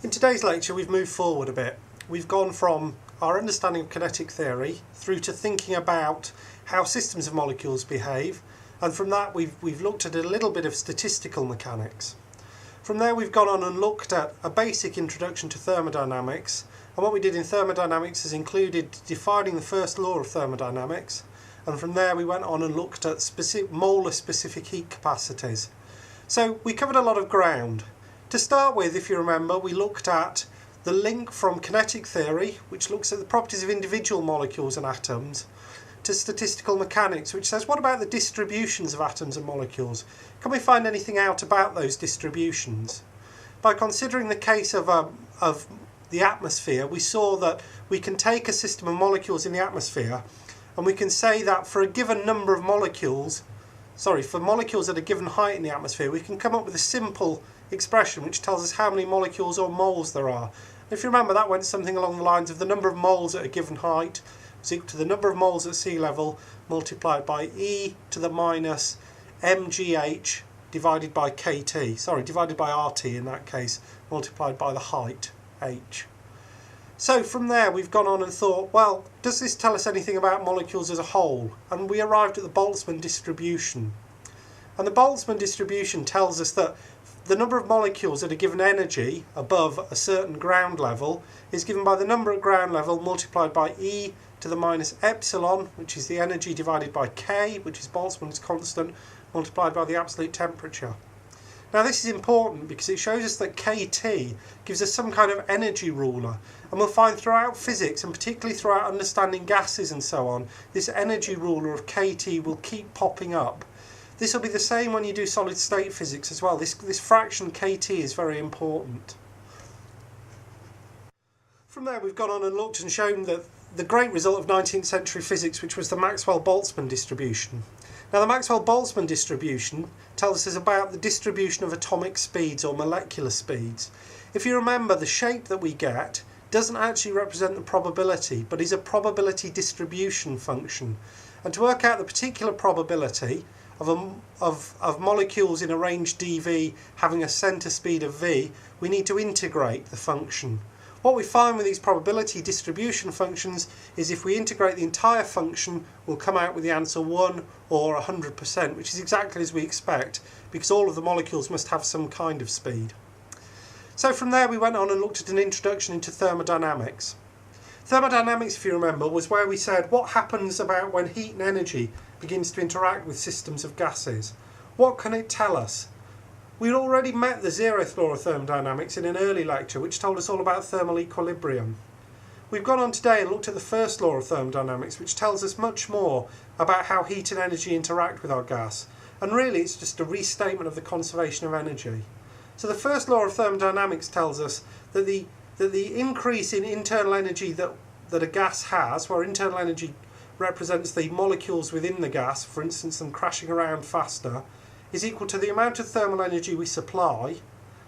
In today's lecture we've moved forward a bit. We've gone from our understanding of kinetic theory through to thinking about how systems of molecules behave, and from that we've looked at a little bit of statistical mechanics. From there we've gone on and looked at a basic introduction to thermodynamics, and what we did in thermodynamics has included defining the first law of thermodynamics, and from there we went on and looked at molar specific heat capacities. So we covered a lot of ground. To start with, if you remember, we looked at the link from kinetic theory, which looks at the properties of individual molecules and atoms, to statistical mechanics, which says what about the distributions of atoms and molecules? Can we find anything out about those distributions? By considering the case of the atmosphere, we saw that we can take a system of molecules in the atmosphere and we can say that for a given number of molecules, for molecules at a given height in the atmosphere, we can come up with a simple expression which tells us how many molecules or moles there are. If you remember, that went something along the lines of the number of moles at a given height is equal to the number of moles at sea level multiplied by e to the minus mgh divided by divided by RT in that case, multiplied by the height, h. So from there we've gone on and thought, well, does this tell us anything about molecules as a whole? And we arrived at the Boltzmann distribution. And the Boltzmann distribution tells us that the number of molecules at a given energy above a certain ground level is given by the number at ground level multiplied by e to the minus epsilon, which is the energy, divided by k, which is Boltzmann's constant, multiplied by the absolute temperature. Now this is important because it shows us that kT gives us some kind of energy ruler, and we'll find throughout physics, and particularly throughout understanding gases and so on, this energy ruler of kT will keep popping up. This will be the same when you do solid state physics as well. This fraction kT is very important. From there we've gone on and looked and shown that the great result of 19th century physics, which was the Maxwell-Boltzmann distribution. Now the Maxwell-Boltzmann distribution tells us about the distribution of atomic speeds or molecular speeds. If you remember, the shape that we get doesn't actually represent the probability, but is a probability distribution function. And to work out the particular probability of molecules in a range dV having a centre speed of v, we need to integrate the function. What we find with these probability distribution functions is if we integrate the entire function, we'll come out with the answer 1 or 100%, which is exactly as we expect, because all of the molecules must have some kind of speed. So from there we went on and looked at an introduction into thermodynamics. Thermodynamics, if you remember, was where we said what happens about when heat and energy begins to interact with systems of gases. What can it tell us? We'd already met the 0th law of thermodynamics in an early lecture which told us all about thermal equilibrium. We've gone on today and looked at the first law of thermodynamics, which tells us much more about how heat and energy interact with our gas, and really it's just a restatement of the conservation of energy. So the first law of thermodynamics tells us that the increase in internal energy that a gas has, where internal energy represents the molecules within the gas, for instance them crashing around faster, is equal to the amount of thermal energy we supply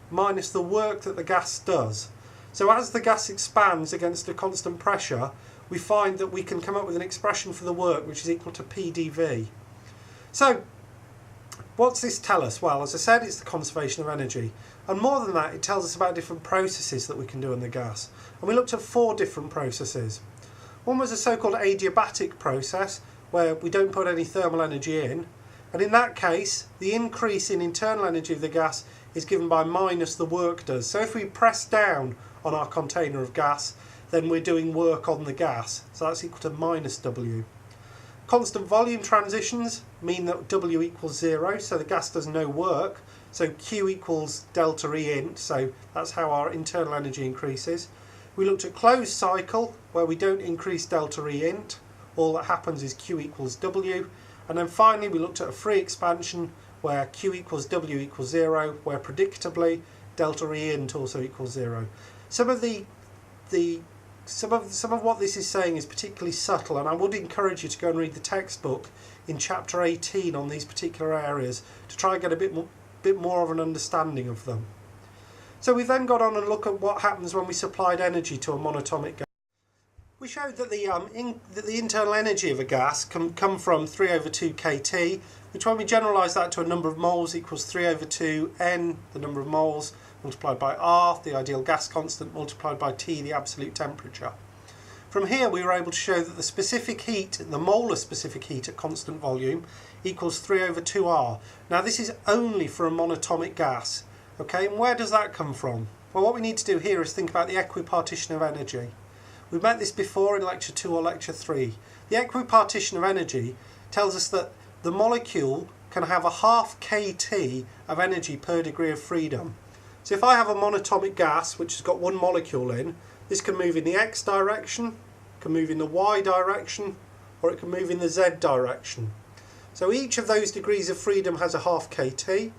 minus the work that the gas does. So as the gas expands against a constant pressure, we find that we can come up with an expression for the work which is equal to PdV. So what's this tell us? Well, as I said, it's the conservation of energy. And more than that, it tells us about different processes that we can do in the gas. And we looked at 4 different processes. One was a so-called adiabatic process, where we don't put any thermal energy in. And in that case, the increase in internal energy of the gas is given by minus the work does. So if we press down on our container of gas, then we're doing work on the gas. So that's equal to minus W. Constant volume transitions mean that W equals 0, so the gas does no work. So Q equals delta E int, so that's how our internal energy increases. We looked at closed cycle, where we don't increase delta E int. All that happens is Q equals W. And then finally we looked at a free expansion where Q equals W equals 0, where predictably delta E int also equals 0. Some of what this is saying is particularly subtle, and I would encourage you to go and read the textbook in chapter 18 on these particular areas to try and get a bit more of an understanding of them. So we then got on and look at what happens when we supplied energy to a monatomic gas. We showed that the internal energy of a gas can come from 3 over 2 kT, which when we generalise that to a number of moles equals 3 over 2 n, the number of moles, multiplied by R, the ideal gas constant, multiplied by T, the absolute temperature. From here we were able to show that the specific heat, the molar specific heat at constant volume, equals 3 over 2R. Now this is only for a monatomic gas. Okay, and where does that come from? Well, what we need to do here is think about the equipartition of energy. We've met this before in lecture 2 or lecture 3. The equipartition of energy tells us that the molecule can have a half kT of energy per degree of freedom. So if I have a monatomic gas which has got one molecule in, this can move in the x direction, can move in the y direction, or it can move in the z direction. So each of those degrees of freedom has a half kT.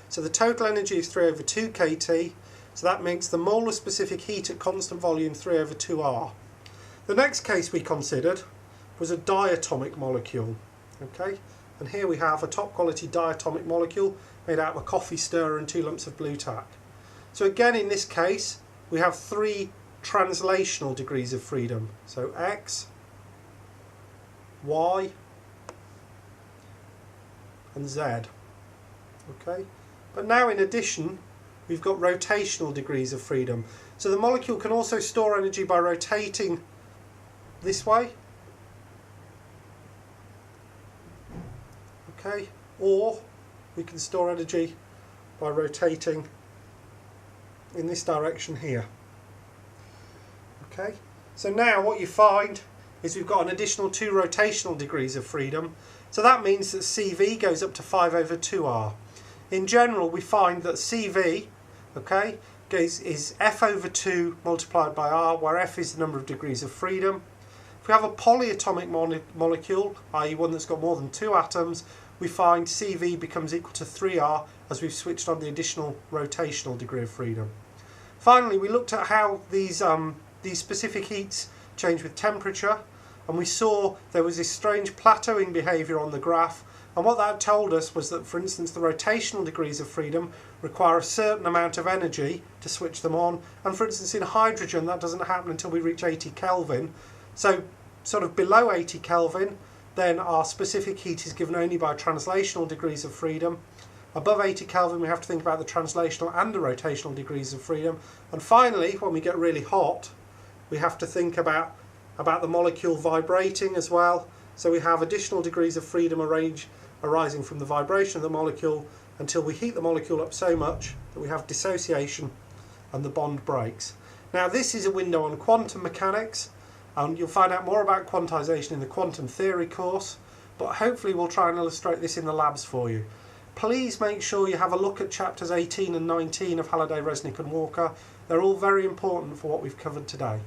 So the total energy is 3 over 2 kT. So that makes the molar specific heat at constant volume 3 over 2R. The next case we considered was a diatomic molecule. Okay, and here we have a top quality diatomic molecule made out of a coffee stirrer and 2 lumps of blue tack. So again in this case we have 3 translational degrees of freedom. So x, y and z. Okay, but now in addition we've got rotational degrees of freedom. So the molecule can also store energy by rotating this way, okay, or we can store energy by rotating in this direction here. Okay, so now what you find is we've got an additional 2 rotational degrees of freedom, so that means that CV goes up to 5 over 2R. In general we find that CV, okay, is F over 2 multiplied by R, where F is the number of degrees of freedom. If we have a polyatomic molecule, i.e. one that's got more than 2 atoms, we find CV becomes equal to 3R as we've switched on the additional rotational degree of freedom. Finally, we looked at how these specific heats change with temperature, and we saw there was this strange plateauing behaviour on the graph, and what that told us was that, for instance, the rotational degrees of freedom require a certain amount of energy to switch them on, and for instance in hydrogen that doesn't happen until we reach 80 Kelvin. So sort of below 80 Kelvin then our specific heat is given only by translational degrees of freedom. Above 80 Kelvin we have to think about the translational and the rotational degrees of freedom, and finally when we get really hot we have to think about the molecule vibrating as well. So we have additional degrees of freedom arising from the vibration of the molecule until we heat the molecule up so much that we have dissociation and the bond breaks. Now this is a window on quantum mechanics, and you'll find out more about quantization in the quantum theory course, but hopefully we'll try and illustrate this in the labs for you. Please make sure you have a look at chapters 18 and 19 of Halliday, Resnick and Walker. They're all very important for what we've covered today.